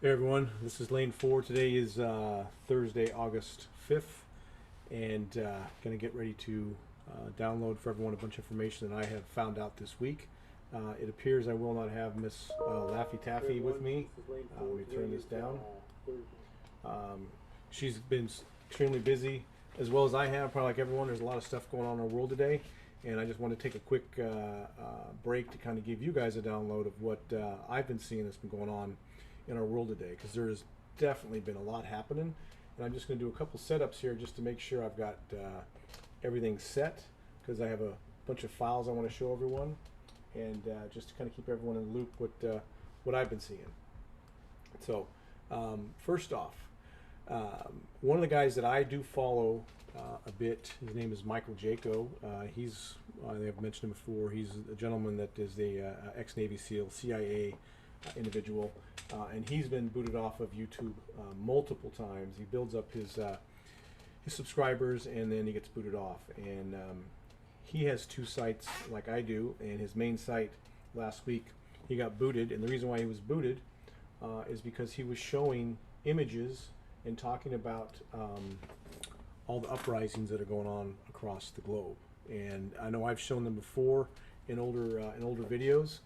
Hey everyone, this is Lane 4. Today is Thursday, August 5th, and going to get ready to download for everyone a bunch of information that I have found out this week. It appears I will not have Miss Laffy Taffy with me. Let me turn this down. She's been extremely busy, as well as I have, probably like everyone. There's a lot of stuff going on in our world today, and I just want to take a quick break to kind of give you guys a download of what I've been seeing that's been going on in our world today, because there has definitely been a lot happening, and I'm just going to do a couple setups here just to make sure I've got everything set, because I have a bunch of files I want to show everyone, and just to kind of keep everyone in the loop what I've been seeing. So first off, one of the guys that I do follow a bit, his name is Michael Jaco. He's I've mentioned him before. He's a gentleman that is the ex-Navy SEAL, CIA individual, and he's been booted off of YouTube multiple times. He builds up his subscribers, and then he gets booted off. And he has two sites like I do, and his main site last week he got booted. And the reason why he was booted is because he was showing images and talking about all the uprisings that are going on across the globe. And I know I've shown them before in older videos.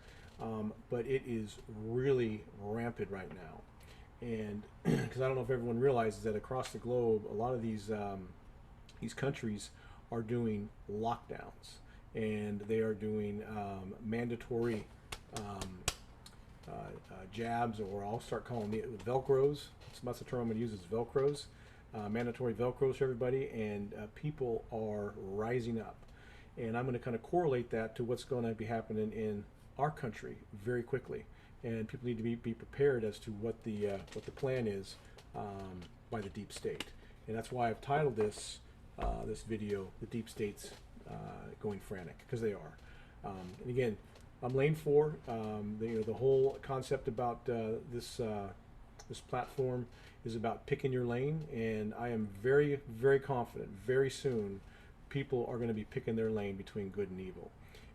But it is really rampant right now, and because I don't know if everyone realizes that across the globe, a lot of these countries are doing lockdowns, and they are doing mandatory jabs, or I'll start calling it Velcros. That's the term I'm going to use, is Velcros, mandatory Velcros for everybody, and people are rising up, and I'm going to kind of correlate that to what's going to be happening in our country very quickly, and people need to be prepared as to what the plan is by the deep state. And that's why I've titled this this video, "The Deep State's Going Frantic," because they are. And again, I'm Lane 4. The whole concept about this platform is about picking your lane, and I am very, very confident very soon people are going to be picking their lane between good and evil.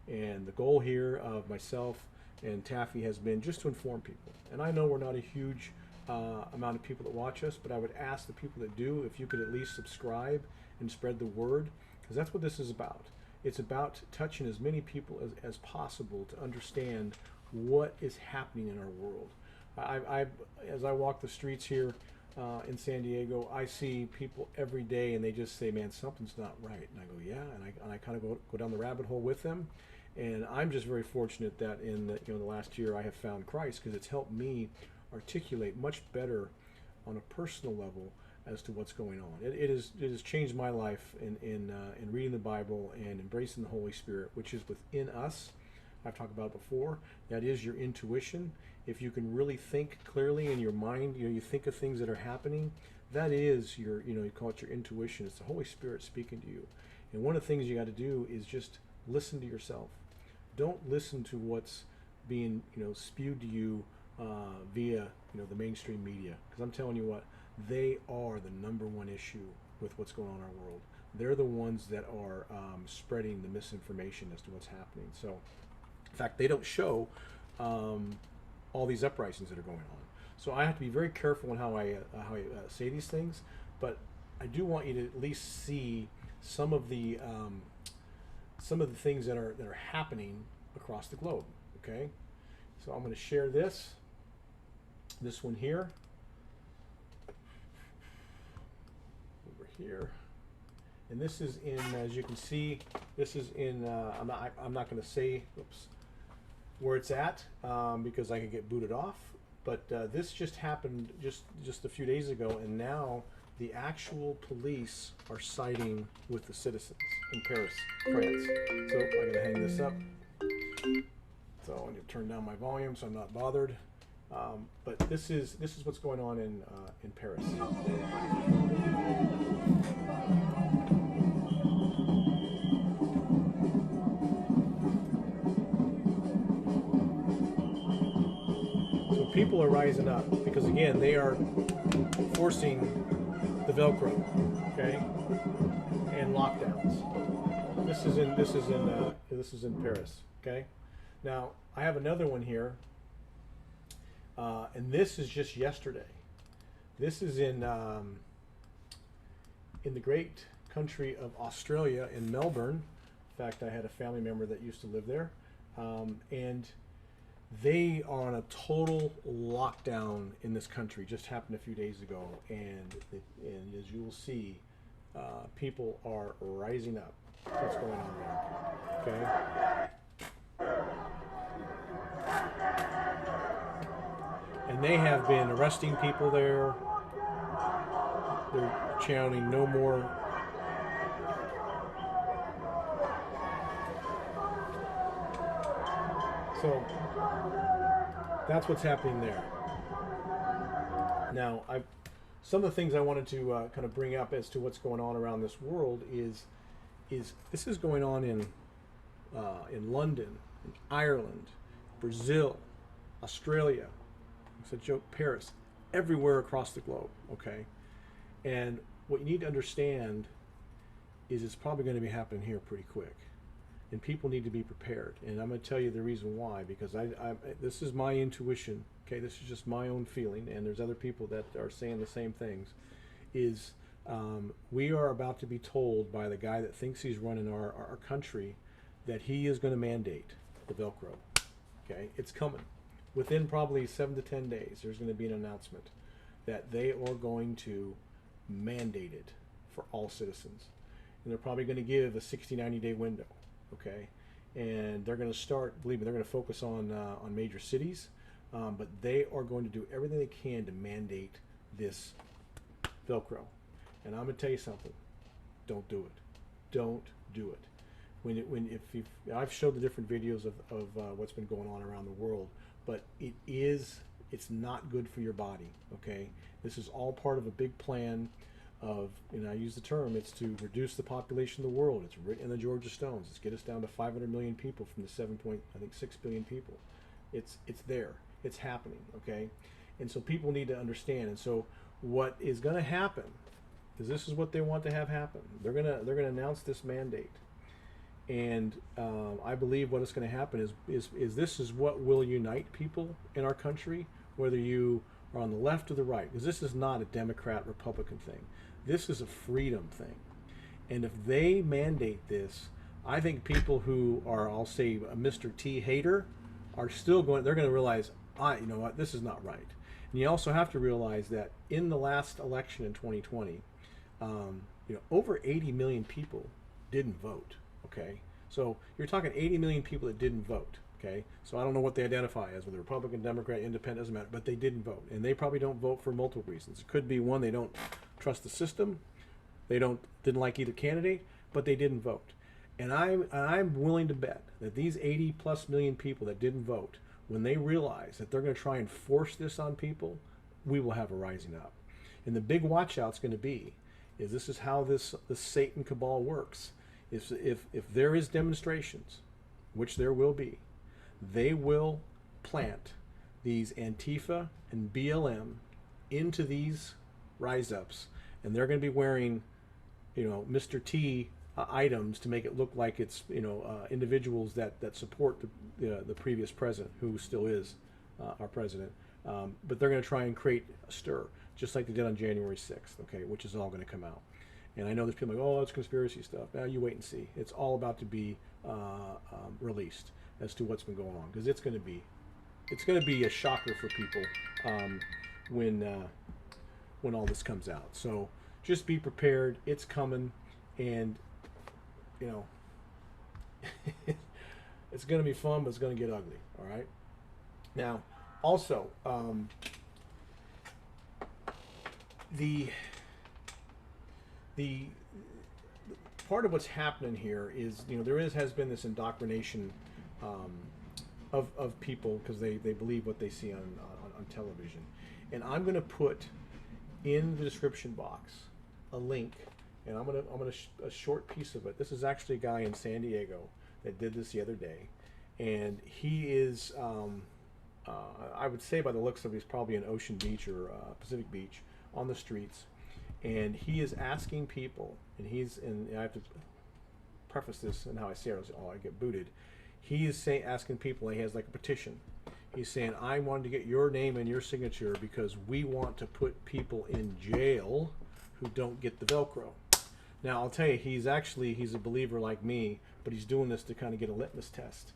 And the goal here of myself and Taffy has been just to inform people. And I know we're not a huge amount of people that watch us, but I would ask the people that do if you could at least subscribe and spread the word, because that's what this is about. It's about touching as many people as possible to understand what is happening in our world. As I walk the streets here in San Diego, I see people every day, and they just say, "Man, something's not right." And I go, "Yeah," and I kind of go down the rabbit hole with them. And I'm just very fortunate that in the last year I have found Christ, because it's helped me articulate much better on a personal level as to what's going on. It has changed my life in reading the Bible and embracing the Holy Spirit, which is within us. I've talked about it before. That is your intuition. If you can really think clearly in your mind, you think of things that are happening. That is your, you call it your intuition. It's the Holy Spirit speaking to you. And one of the things you got to do is just listen to yourself. Don't listen to what's being spewed to you via the mainstream media, because I'm telling you what, they are the number one issue with what's going on in our world. They're the ones that are spreading the misinformation as to what's happening. So, in fact, they don't show all these uprisings that are going on. So I have to be very careful in how I say these things. But I do want you to at least see some of the things that are happening across the globe. Okay, so I'm going to share this one here, over here, and this is in, as you can see, this is in. I'm not going to say where it's at because I could get booted off. But this just happened just a few days ago, and now the actual police are siding with the citizens in Paris, France. So I'm gonna hang this up. So I'm gonna turn down my volume so I'm not bothered. But this is what's going on in Paris. So people are rising up because, again, they are forcing the Velcro, okay, and lockdowns. This is in Paris, okay. Now I have another one here And this is just yesterday. This is in the great country of Australia, in Melbourne. In fact, I had a family member that used to live there, and they are on a total lockdown in this country. Just happened a few days ago, and as you will see, people are rising up. What's going on there? Okay. And they have been arresting people there. They're chanting no more. So that's what's happening there. Now, some of the things I wanted to kind of bring up as to what's going on around this world is this is going on in London, in Ireland, Brazil, Australia, it's a joke, Paris, everywhere across the globe. Okay, and what you need to understand is it's probably going to be happening here pretty quick. And people need to be prepared. And I'm going to tell you the reason why, because this is my intuition. Okay, this is just my own feeling, and there's other people that are saying the same things. Is we are about to be told by the guy that thinks he's running our country that he is going to mandate the Velcro. Okay, it's coming. Within probably 7 to 10 days, there's going to be an announcement that they are going to mandate it for all citizens. And they're probably going to give a 60, 90-day window. Okay, and they're going to start, believe me, they're going to focus on major cities, but they are going to do everything they can to mandate this Velcro. And I'm going to tell you something: don't do it. Don't do it. I've showed the different videos of what's been going on around the world, but it's not good for your body. Okay, this is all part of a big plan. I use the term, it's to reduce the population of the world. It's written in the Georgia Stones. It's get us down to 500 million people from the 6 billion people. It's there. It's happening. Okay, and so people need to understand. And so what is going to happen is this is what they want to have happen. They're gonna announce this mandate, and I believe what is going to happen is this is what will unite people in our country, whether you are on the left or the right, because this is not a Democrat Republican thing. This is a freedom thing. And if they mandate this, I think people who are, I'll say, a Mr. T hater are still they're going to realize, you know what, this is not right. And you also have to realize that in the last election in 2020, over 80 million people didn't vote. Okay, so you're talking 80 million people that didn't vote. Okay, so I don't know what they identify as, whether Republican, Democrat, Independent, doesn't matter, but they didn't vote, and they probably don't vote for multiple reasons. It could be one, they don't trust the system, they didn't like either candidate, but they didn't vote. And I'm willing to bet that these 80 plus million people that didn't vote, when they realize that they're going to try and force this on people, we will have a rising up. And the big watch out's going to be is this is how this Satan cabal works. If there is demonstrations, which there will be, they will plant these Antifa and BLM into these rise-ups, and they're going to be wearing, Mr. T items to make it look like it's, individuals that support the previous president, who still is our president. But they're going to try and create a stir, just like they did on January 6th, okay, which is all going to come out. And I know there's people like, oh, it's conspiracy stuff. Now you wait and see. It's all about to be released as to what's been going on, because it's going to be a shocker for people when all this comes out. So just be prepared. It's coming, and it's going to be fun, but it's going to get ugly. All right. Now, also, the part of what's happening here is, has been this indoctrination of people, because they believe what they see on television. And I'm going to put in the description box a link, and I'm going to a short piece of it. This is actually a guy in San Diego that did this the other day, and he is I would say by the looks of it, he's probably in Ocean Beach or Pacific Beach on the streets, and he is asking people, and I have to preface this and how I say it, or I get booted. He is asking people, he has like a petition. He's saying, I wanted to get your name and your signature because we want to put people in jail who don't get the Velcro. Now, I'll tell you, he's a believer like me, but he's doing this to kind of get a litmus test.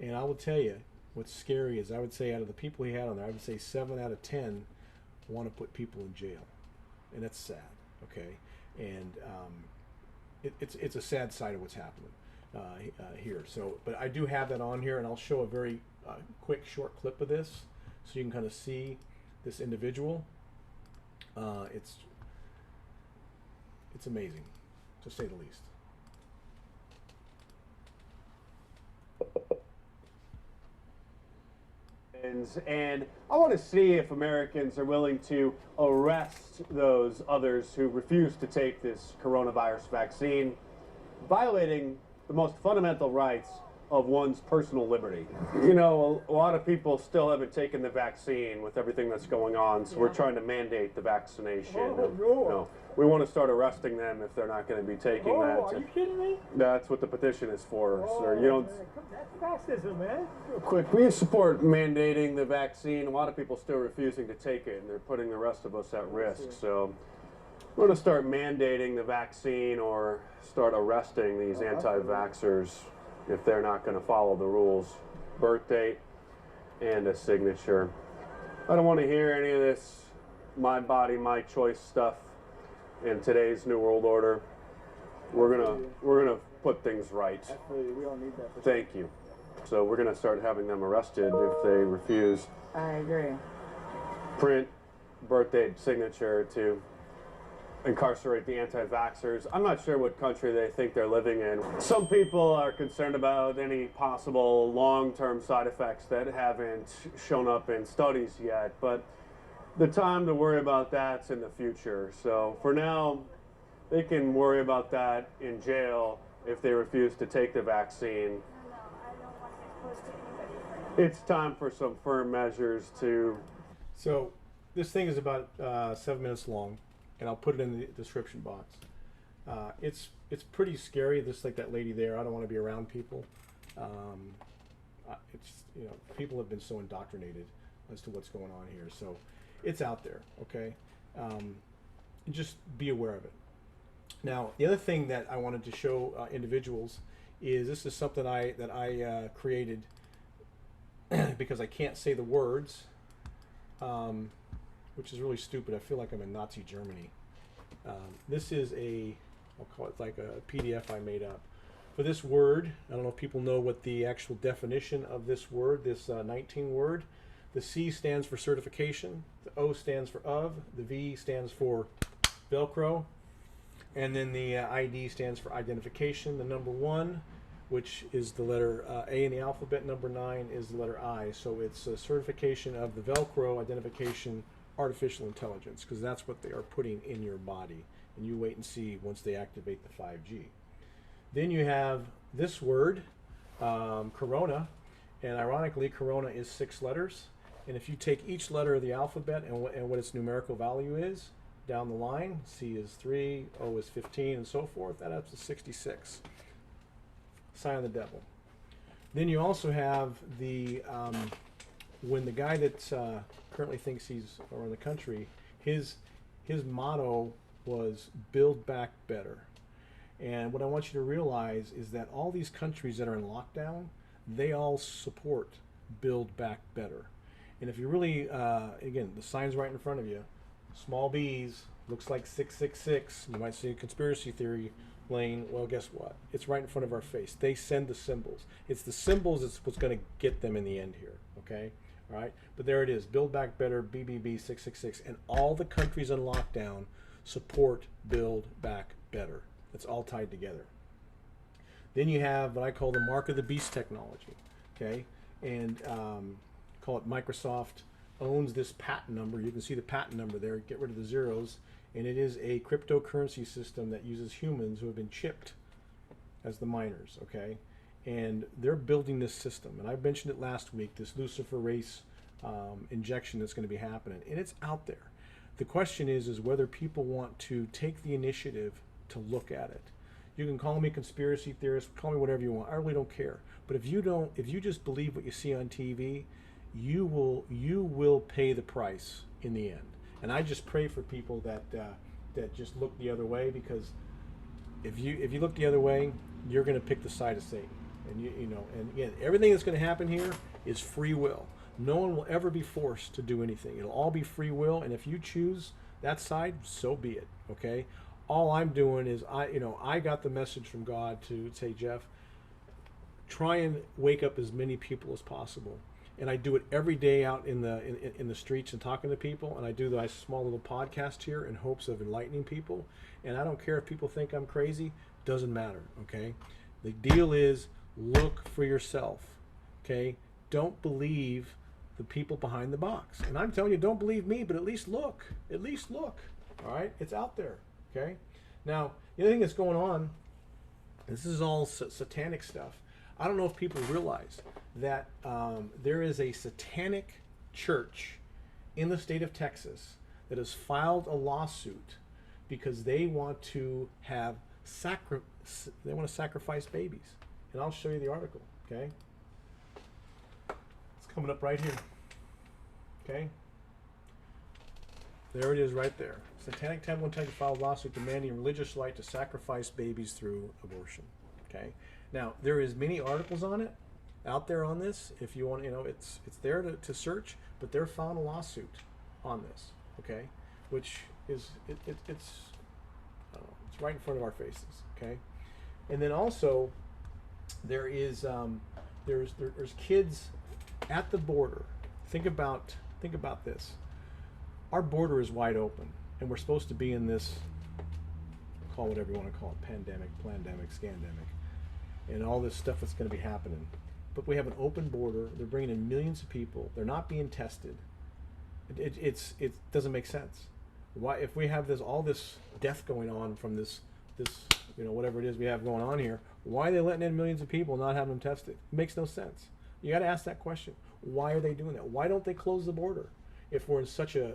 And I will tell you, what's scary is I would say out of the people he had on there, I would say 7 out of 10 want to put people in jail. And that's sad, okay? And it's a sad side of what's happening here. So, but I do have that on here, and I'll show a very quick, short clip of this so you can kind of see this individual. It's amazing, to say the least. And I want to see if Americans are willing to arrest those others who refuse to take this coronavirus vaccine, violating the most fundamental rights of one's personal liberty. You know, a lot of people still haven't taken the vaccine with everything that's going on, so we're trying to mandate the vaccination. No, we want to start arresting them if they're not going to be taking that. Are you kidding me? That's what the petition is for, sir. You don't. That's fascism, man. Quick, we support mandating the vaccine. A lot of people still refusing to take it, and they're putting the rest of us at risk. So we're going to start mandating the vaccine or start arresting these anti-vaxxers if they're not going to follow the rules. Birth date and a signature. I don't want to hear any of this my body, my choice stuff in today's new world order. We're gonna put things right. Absolutely, we all need that. Thank you. So we're gonna start having them arrested if they refuse. I agree. Print, birth date, signature to incarcerate the anti-vaxxers. I'm not sure what country they think they're living in. Some people are concerned about any possible long-term side effects that haven't shown up in studies yet, but the time to worry about that's in the future. So for now, they can worry about that in jail if they refuse to take the vaccine. It's time for some firm measures to... So this thing is about 7 minutes long, and I'll put it in the description box. It's pretty scary, just like that lady there. I don't want to be around people. It's, you know, people have been so indoctrinated as to what's going on here. So it's out there, okay? Just be aware of it. Now, the other thing that I wanted to show individuals is this is something that I created because I can't say the words, which is really stupid. I feel like I'm in Nazi Germany. This is I'll call it like a PDF I made up. For this word, I don't know if people know what the actual definition of this word, this 19 word. The C stands for certification, the O stands for of, the V stands for Velcro, and then the ID stands for identification. The number 1, which is the letter A in the alphabet, number 9 is the letter I. So it's a certification of the Velcro identification artificial intelligence, because that's what they are putting in your body. And you wait and see once they activate the 5G. Then you have this word, corona, and ironically, corona is 6 letters. And if you take each letter of the alphabet and what its numerical value is down the line, C is 3, O is 15, and so forth, that adds to 66. Sign of the devil. Then you also have the, when the guy that currently thinks he's around the country, his motto was build back better. And what I want you to realize is that all these countries that are in lockdown, they all support build back better. And if you really, again, the sign's right in front of you, small b's, looks like 666. You might see a conspiracy theory laying, well, guess what? It's right in front of our face. They send the symbols. It's the symbols that's what's going to get them in the end here, okay? All right? But there it is, build back better, BBB 666. And all the countries in lockdown support build back better. It's all tied together. Then you have what I call the mark of the beast technology, okay? And call it Microsoft owns this patent number. You can see the patent number there. Get rid of the zeros. And it is a cryptocurrency system that uses humans who have been chipped as the miners, okay? And they're building this system. And I mentioned it last week, this luciferase injection that's going to be happening. And it's out there. The question is whether people want to take the initiative to look at it. You can call me conspiracy theorist, call me whatever you want. I really don't care. But if you just believe what you see on TV, you will pay the price in the end. And I just pray for people that that just look the other way, because if you look the other way, you're going to pick the side of Satan. And you know, and again, everything that's going to happen here is free will. No one will ever be forced to do anything. It'll all be free will, and if you choose that side, so be it. Okay? All I'm doing is I got the message from God to say, Jeff, try and wake up as many people as possible. And I do it every day out in the streets and talking to people, and I do the small little podcast here in hopes of enlightening people. And I don't care if people think I'm crazy, doesn't matter, okay? The deal is, look for yourself, okay? Don't believe the people behind the box. And I'm telling you, don't believe me, but at least look, all right? It's out there, okay? Now, the other thing that's going on, this is all satanic stuff. I don't know if people realize that there is a satanic church in the state of Texas that has filed a lawsuit because they want to have they want to sacrifice babies. And I'll show you the article, okay? It's coming up right here, okay? There it is right there. Satanic Temple in Texas filed a lawsuit demanding a religious right to sacrifice babies through abortion, okay? Now, there is many articles on it out there on this. If you want, it's there to search, but they're filing a lawsuit on this, okay? Which is, it's I don't know, it's right in front of our faces, okay? And then also, there is, there's kids at the border. Think about this. Our border is wide open, and we're supposed to be in this, call whatever you want to call it, pandemic, plandemic, scandemic, and all this stuff that's going to be happening. But we have an open border. They're bringing in millions of people. They're not being tested. It doesn't make sense. Why, if we have all this death going on from this whatever it is we have going on here, why are they letting in millions of people and not having them tested? It makes no sense. You got to ask that question. Why are they doing that? Why don't they close the border if we're in such a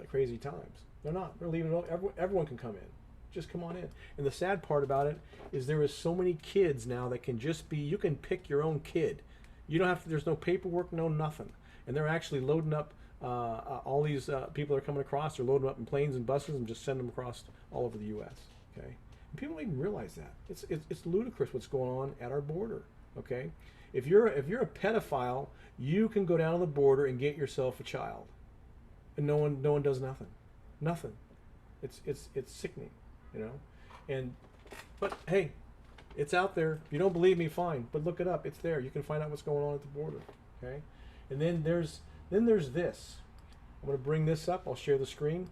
crazy times? They're not. They're leaving it. Everyone can come in. Just come on in. And the sad part about it is there is so many kids now that can just be, you can pick your own kid. You don't have to, there's no paperwork, no nothing. And they're actually loading up all these people that are coming across. They're loading up in planes and buses and just send them across all over the U.S. Okay, and people don't even realize that. It's ludicrous what's going on at our border. Okay, if you're a pedophile, you can go down to the border and get yourself a child, and no one does nothing. Nothing. It's sickening. But hey, it's out there. If you don't believe me, fine, but look it up. It's there. You can find out what's going on at the border, okay? And then there's this. I'm going to bring this up. I'll share the screen.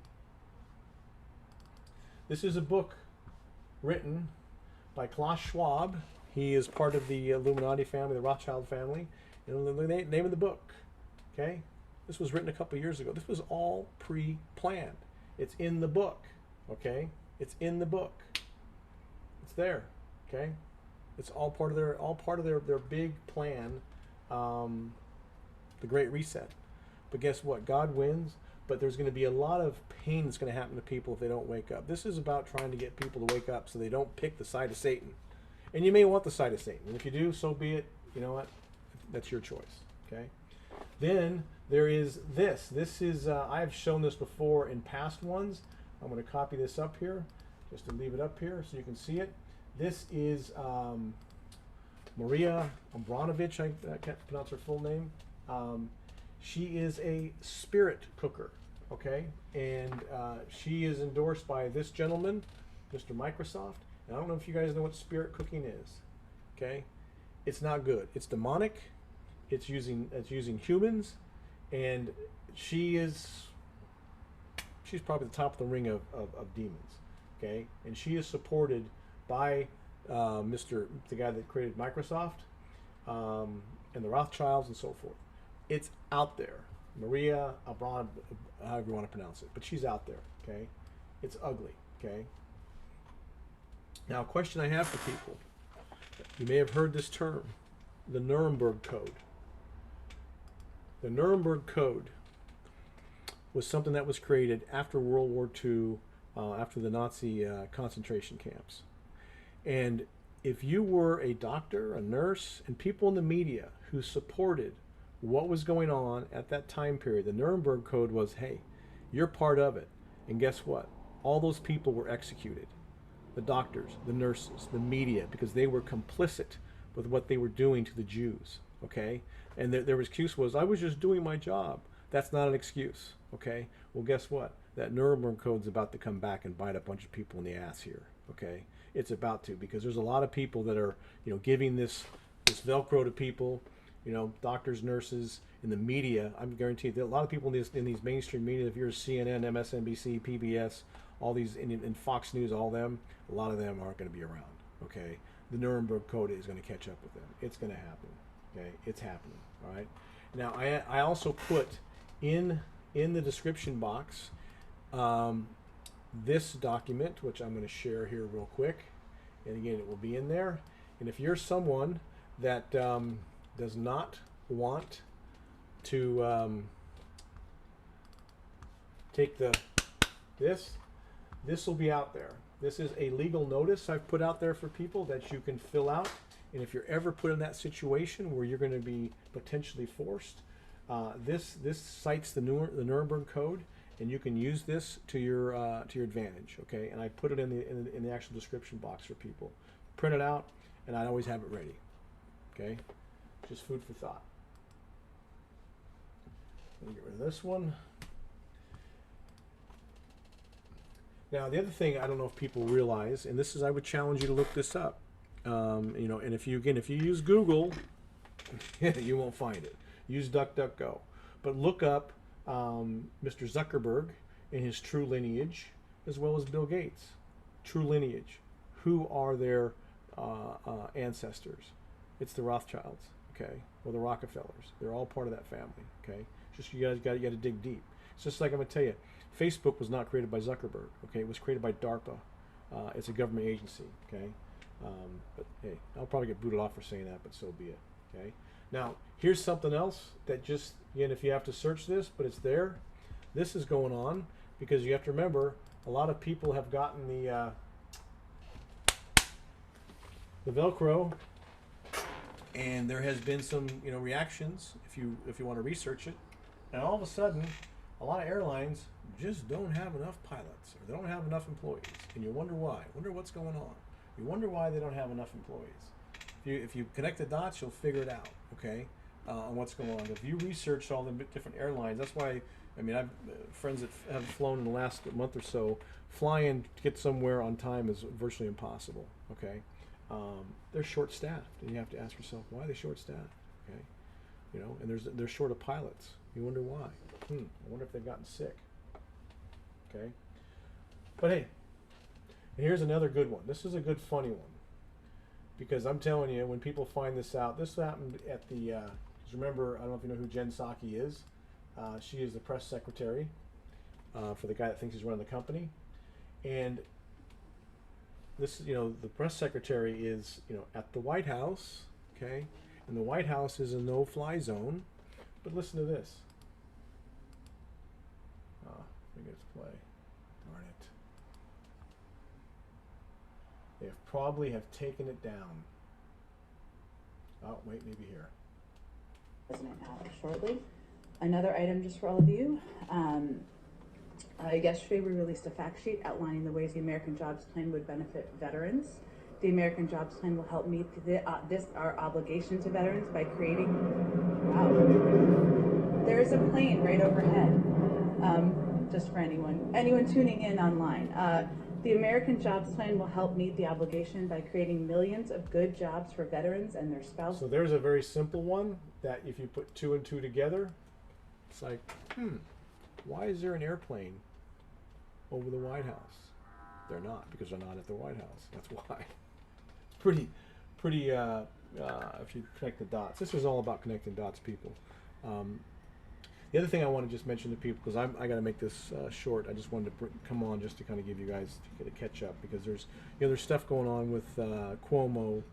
This is a book written by Klaus Schwab. He is part of the Illuminati family, the Rothschild family. And the name of the book, okay? This was written a couple years ago. This was all pre-planned. It's in the book, okay? It's in the book. It's there, okay? It's all part of their big plan, the Great Reset. But guess what? God wins, but there's going to be a lot of pain that's going to happen to people if they don't wake up. This is about trying to get people to wake up so they don't pick the side of Satan. And you may want the side of Satan. And if you do, so be it. You know what? That's your choice, okay? Then there is this. This is, I've shown this before in past ones. I'm going to copy this up here, just to leave it up here so you can see it. This is Maria Abranovich, I can't pronounce her full name. She is a spirit cooker, okay? And she is endorsed by this gentleman, Mr. Microsoft. And I don't know if you guys know what spirit cooking is, okay? It's not good. It's demonic. It's using humans, and she's probably the top of the ring of demons, okay? And she is supported by the guy that created Microsoft, and the Rothschilds and so forth. It's out there. Maria Abram, however you want to pronounce it, but she's out there, okay? It's ugly, okay? Now, a question I have for people. You may have heard this term, the Nuremberg Code. The Nuremberg Code was something that was created after World War II, after the Nazi concentration camps. And if you were a doctor, a nurse, and people in the media who supported what was going on at that time period. The Nuremberg Code was, hey, you're part of it. And guess what? All those people were executed. The doctors, the nurses, the media, because they were complicit with what they were doing to the Jews, okay? And their excuse was, I was just doing my job. That's not an excuse, okay? Well, guess what? That Nuremberg Code's about to come back and bite a bunch of people in the ass here, okay? It's about to, because there's a lot of people that are, giving this Velcro to people, doctors, nurses, in the media. I'm guaranteed that a lot of people in these mainstream media, if you're CNN, MSNBC, PBS, all these, in Fox News, all them, a lot of them aren't going to be around, okay? The Nuremberg Code is going to catch up with them. It's going to happen, okay? It's happening, all right? Now, I also put in the description box this document, which I'm going to share here real quick. And again, it will be in there. And if you're someone that does not want to take this will be out there. This is a legal notice I've put out there for people that you can fill out. And if you're ever put in that situation where you're going to be potentially forced, this cites the Nuremberg Code, and you can use this to your advantage. Okay, and I put it in the actual description box for people. Print it out, and I always have it ready. Okay, just food for thought. Let me get rid of this one. Now, the other thing I don't know if people realize, and this is, I would challenge you to look this up. And if you use Google, you won't find it. Use DuckDuckGo, but look up Mr. Zuckerberg and his true lineage, as well as Bill Gates. True lineage. Who are their ancestors? It's the Rothschilds, okay, or the Rockefellers. They're all part of that family, okay. Just you got to dig deep. It's just like I'm gonna tell you, Facebook was not created by Zuckerberg, okay. It was created by DARPA. It's a government agency, okay. But hey, I'll probably get booted off for saying that, but so be it, okay. Now, here's something else that just, again, if you have to search this, but it's there. This is going on because you have to remember, a lot of people have gotten the Velcro, and there has been some, reactions if you want to research it. And all of a sudden, a lot of airlines just don't have enough pilots, or they don't have enough employees, and you wonder why. Wonder what's going on. You wonder why they don't have enough employees. If you connect the dots, you'll figure it out, okay, on what's going on. If you research all the different airlines, that's why, I've friends that have flown in the last month or so, flying to get somewhere on time is virtually impossible, okay. They're short-staffed, and you have to ask yourself, why are they short-staffed, okay, and they're short of pilots. You wonder why. I wonder if they've gotten sick, okay. But hey, and here's another good one. This is a good funny one. Because I'm telling you, when people find this out, this happened at the, remember, I don't know if you know who Jen Psaki is. She is the press secretary for the guy that thinks he's running the company. And this, the press secretary is, at the White House, okay? And the White House is a no-fly zone. But listen to this. Let me get it to play. Darn it. They probably have taken it down. Oh, wait, maybe here. President out shortly. Another item just for all of you. Yesterday we released a fact sheet outlining the ways the American Jobs Plan would benefit veterans. The American Jobs Plan will help meet our obligation to veterans by creating. Wow, there is a plane right overhead. Just for anyone tuning in online. The American Jobs Plan will help meet the obligation by creating millions of good jobs for veterans and their spouses. So there's a very simple one that if you put 2 and 2 together, it's like, why is there an airplane over the White House? They're not, because they're not at the White House. That's why. It's pretty, if you connect the dots. This is all about connecting dots, people. The other thing I want to just mention to people, because I got to make this short. I just wanted to come on just to kind of give you guys to get a catch up, because there's stuff going on with Cuomo,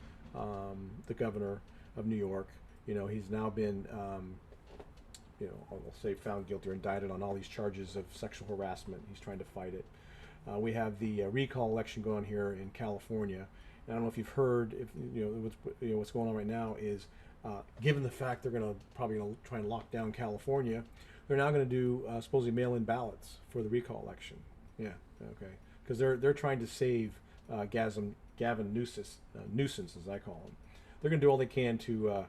the governor of New York. He's now been I'll say found guilty or indicted on all these charges of sexual harassment. He's trying to fight it. We have the recall election going on here in California. And I don't know if you've heard, what's going on right now is given the fact they're probably going to try and lock down California, they're now going to do supposedly mail-in ballots for the recall election. Yeah, okay, because they're trying to save Gavin Newsom, nuisance as I call him. They're going to do all they can to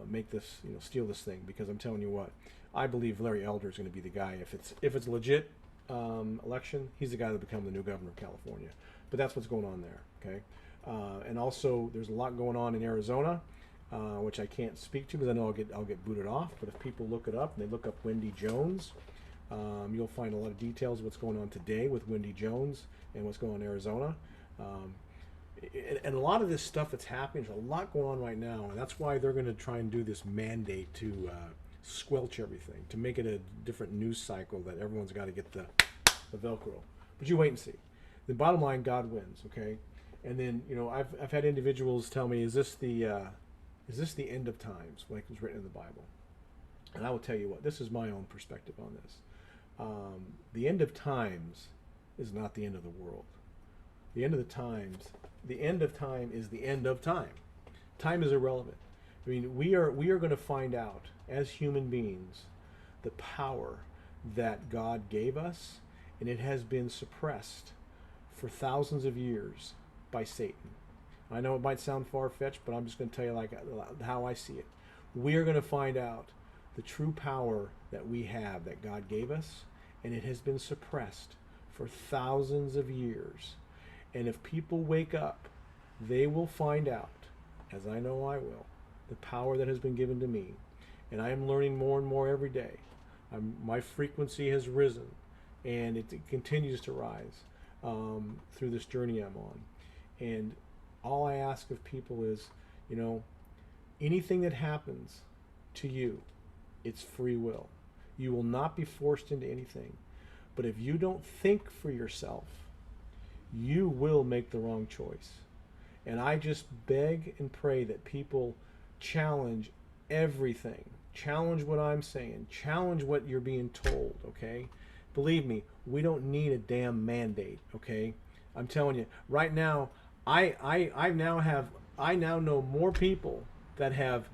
make this, steal this thing. Because I'm telling you what, I believe Larry Elder is going to be the guy. If it's legit election, he's the guy that'll become the new governor of California. But that's what's going on there. Okay, and also there's a lot going on in Arizona, which I can't speak to because I know I'll get booted off. But if people look it up and they look up Wendy Jones, you'll find a lot of details of what's going on today with Wendy Jones and what's going on in Arizona. And a lot of this stuff that's happening, there's a lot going on right now, and that's why they're going to try and do this mandate to squelch everything, to make it a different news cycle that everyone's got to get the Velcro. But you wait and see. The bottom line, God wins, okay? And then, I've had individuals tell me, is this the end of times, like it was written in the Bible? And I will tell you what, this is my own perspective on this. The end of times is not the end of the world. The end of time is the end of time. Time is irrelevant. I mean, we are going to find out as human beings the power that God gave us, and it has been suppressed for thousands of years by Satan. I know it might sound far-fetched, but I'm just going to tell you how I see it. We are going to find out the true power that we have, that God gave us, and it has been suppressed for thousands of years. And if people wake up, they will find out, as I know I will, the power that has been given to me. And I am learning more and more every day. My frequency has risen, and it continues to rise through this journey I'm on. And all I ask of people is, anything that happens to you, it's free will. You will not be forced into anything. But if you don't think for yourself, you will make the wrong choice. And I just beg and pray that people challenge everything. Challenge what I'm saying. Challenge what you're being told, okay? Believe me, we don't need a damn mandate, okay? I'm telling you, right now, I now know more people that have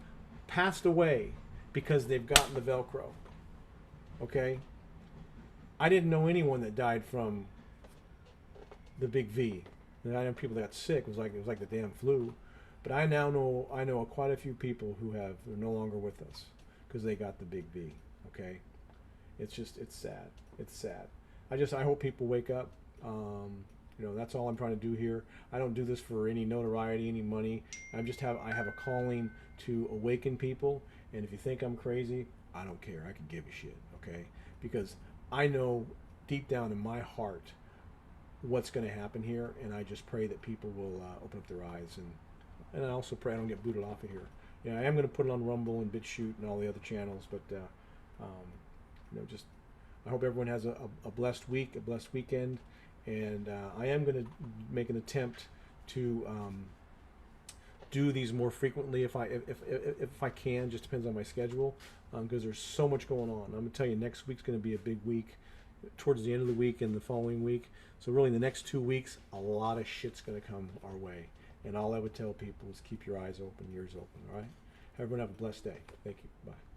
passed away because they've gotten the Velcro, okay? I didn't know anyone that died from the big V. And I know people that got sick. It was like the damn flu. But I know quite a few people who are no longer with us because they got the big V. Okay, it's sad. It's sad. I hope people wake up. That's all I'm trying to do here. I don't do this for any notoriety, any money. I have a calling to awaken people. And if you think I'm crazy, I don't care. I can give a shit. Okay, because I know deep down in my heart what's going to happen here, and I just pray that people will open up their eyes, and I also pray I don't get booted off of here. I am going to put it on Rumble and BitChute and all the other channels, but I hope everyone has a blessed week, a blessed weekend, and I am going to make an attempt to do these more frequently if I can. Just depends on my schedule, because there's so much going on. I'm going to tell you, next week's going to be a big week. Towards the end of the week and the following week. So really, the next 2 weeks, a lot of shit's going to come our way. And all I would tell people is keep your eyes open, ears open, all right? Everyone have a blessed day. Thank you. Bye.